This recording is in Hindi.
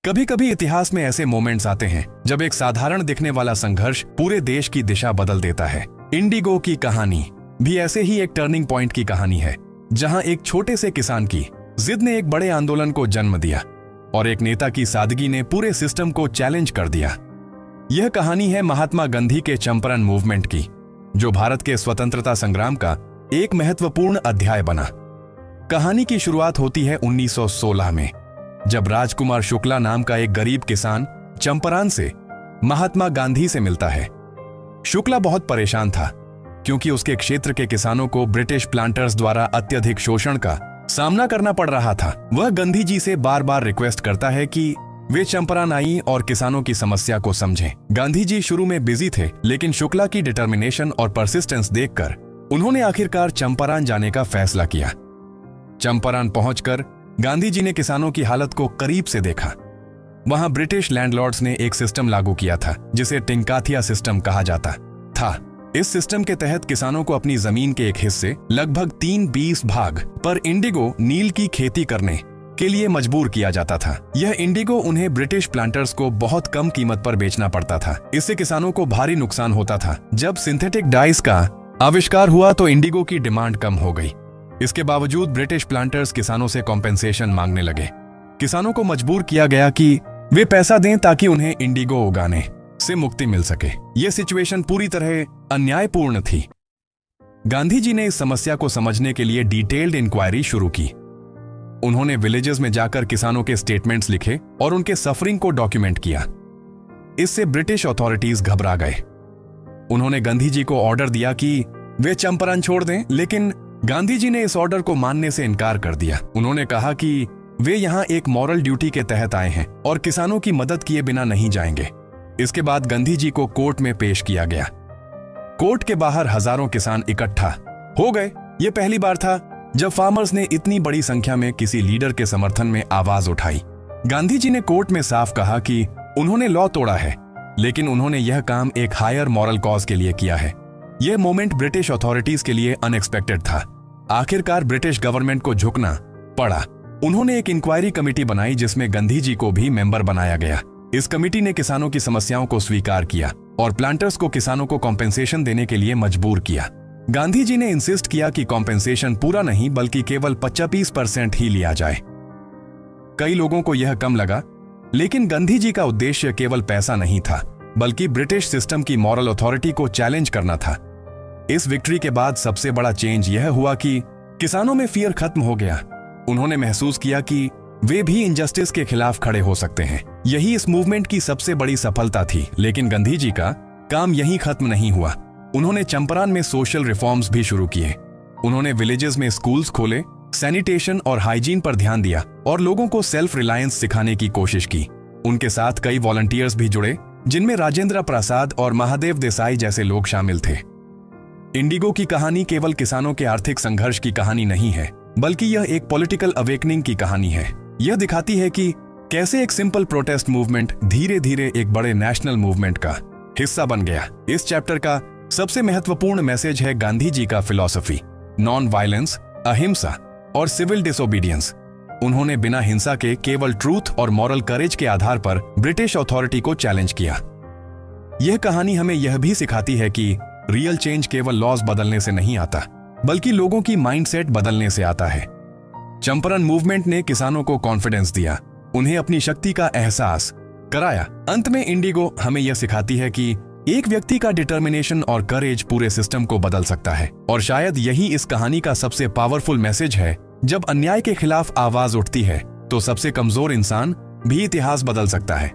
कभी कभी इतिहास में ऐसे मोमेंट्स आते हैं जब एक साधारण दिखने वाला संघर्ष पूरे देश की दिशा बदल देता है। इंडिगो की कहानी भी ऐसे ही एक टर्निंग पॉइंट की कहानी है, जहां एक छोटे से किसान की जिद ने एक बड़े आंदोलन को जन्म दिया और एक नेता की सादगी ने पूरे सिस्टम को चैलेंज कर दिया। यह कहानी है महात्मा गांधी के चंपारण मूवमेंट की, जो भारत के स्वतंत्रता संग्राम का एक महत्वपूर्ण अध्याय बना। कहानी की शुरुआत होती है 1916 में, जब राजकुमार शुक्ला नाम का एक गरीब किसान चंपारण से महात्मा गांधी से मिलता है। शुक्ला बहुत परेशान था क्योंकि उसके क्षेत्र के किसानों को ब्रिटिश प्लांटर्स द्वारा अत्यधिक शोषण का सामना करना पड़ रहा था। वह गांधी जी से बार बार रिक्वेस्ट करता है कि वे चंपारण आएं और किसानों की समस्या को समझें। गांधी जी शुरू में बिजी थे, लेकिन शुक्ला की डिटर्मिनेशन और परसिस्टेंस देखकर उन्होंने आखिरकार चंपारण जाने का फैसला किया। चंपारण पहुंचकर गांधी जी ने किसानों की हालत को करीब से देखा। वहां ब्रिटिश लैंडलॉर्ड्स ने एक सिस्टम लागू किया था जिसे टिंकाथिया सिस्टम कहा जाता था। इस सिस्टम के तहत किसानों को अपनी जमीन के एक हिस्से लगभग 3/20 भाग पर इंडिगो नील की खेती करने के लिए मजबूर किया जाता था। यह इंडिगो उन्हें ब्रिटिश प्लांटर्स को बहुत कम कीमत पर बेचना पड़ता था। इससे किसानों को भारी नुकसान होता था। जब सिंथेटिक डाइस का आविष्कार हुआ तो इंडिगो की डिमांड कम हो गई। इसके बावजूद ब्रिटिश प्लांटर्स किसानों से कॉम्पेंसेशन मांगने लगे। किसानों को मजबूर किया गया कि वे पैसा दें ताकि उन्हें इंडिगो उगाने से मुक्ति मिल सके। यह सिचुएशन पूरी तरह अन्यायपूर्ण थी। गांधी जी ने इस समस्या को समझने के लिए डिटेल्ड इंक्वायरी शुरू की। उन्होंने विलेजेस में जाकर किसानों के स्टेटमेंट्स लिखे और उनके सफरिंग को डॉक्यूमेंट किया। इससे ब्रिटिश अथॉरिटीज घबरा गए। उन्होंने गांधी जी को ऑर्डर दिया कि वे चंपारण छोड़ दें, लेकिन गांधी जी ने इस ऑर्डर को मानने से इनकार कर दिया। उन्होंने कहा कि वे यहां एक मॉरल ड्यूटी के तहत आए हैं और किसानों की मदद किए बिना नहीं जाएंगे। इसके बाद गांधी जी को कोर्ट में पेश किया गया। कोर्ट के बाहर हजारों किसान इकट्ठा हो गए। यह पहली बार था जब फार्मर्स ने इतनी बड़ी संख्या में किसी लीडर के समर्थन में आवाज उठाई। गांधी जी ने कोर्ट में साफ कहा कि उन्होंने लॉ तोड़ा है, लेकिन उन्होंने यह काम एक हायर मॉरल कॉज के लिए किया है। यह मोमेंट ब्रिटिश अथॉरिटीज के लिए अनएक्सपेक्टेड था। आखिरकार ब्रिटिश गवर्नमेंट को झुकना पड़ा। उन्होंने एक इंक्वायरी कमेटी बनाई जिसमें गांधी जी को भी मेंबर बनाया गया। इस कमेटी ने किसानों की समस्याओं को स्वीकार किया और प्लांटर्स को किसानों को कॉम्पेंसेशन देने के लिए मजबूर किया। गांधी जी ने इंसिस्ट किया कि कॉम्पेंसेशन पूरा नहीं बल्कि केवल 25% ही लिया जाए। कई लोगों को यह कम लगा, लेकिन गांधी जी का उद्देश्य केवल पैसा नहीं था, बल्कि ब्रिटिश सिस्टम की मॉरल अथॉरिटी को चैलेंज करना था। इस विक्ट्री के बाद सबसे बड़ा चेंज यह हुआ कि किसानों में फियर खत्म हो गया। उन्होंने महसूस किया कि वे भी इनजस्टिस के खिलाफ खड़े हो सकते हैं। यही इस मूवमेंट की सबसे बड़ी सफलता थी। लेकिन गांधी जी का काम यहीं खत्म नहीं हुआ। उन्होंने चंपारण में सोशल रिफॉर्म्स भी शुरू किए। उन्होंने विलेजेस में स्कूल्स खोले, सैनिटेशन और हाइजीन पर ध्यान दिया और लोगों को सेल्फ रिलायंस सिखाने की कोशिश की। उनके साथ कई वॉलंटियर्स भी जुड़े, जिनमें राजेंद्र प्रसाद और महादेव देसाई जैसे लोग शामिल थे। इंडिगो की कहानी केवल किसानों के आर्थिक संघर्ष की कहानी नहीं है, बल्कि यह एक पॉलिटिकल अवेकनिंग की कहानी है। यह दिखाती है कि कैसे एक सिंपल प्रोटेस्ट मूवमेंट धीरे धीरे एक बड़े नेशनल मूवमेंट का हिस्सा बन गया। इस चैप्टर का सबसे महत्वपूर्ण मैसेज है गांधी जी का फिलॉसफी, नॉन वायलेंस, अहिंसा और सिविल डिसोबीडियंस। उन्होंने बिना हिंसा के केवल ट्रूथ और मॉरल करेज के आधार पर ब्रिटिश अथॉरिटी को चैलेंज किया। यह कहानी हमें यह भी सिखाती है कि रियल चेंज केवल लॉज बदलने से नहीं आता, बल्कि लोगों की माइंडसेट बदलने से आता है। चंपारण मूवमेंट ने किसानों को कॉन्फिडेंस दिया, उन्हें अपनी शक्ति का एहसास कराया। अंत में इंडिगो हमें यह सिखाती है कि एक व्यक्ति का डिटर्मिनेशन और करेज पूरे सिस्टम को बदल सकता है। और शायद यही इस कहानी का सबसे पावरफुल मैसेज है। जब अन्याय के खिलाफ आवाज उठती है तो सबसे कमजोर इंसान भी इतिहास बदल सकता है।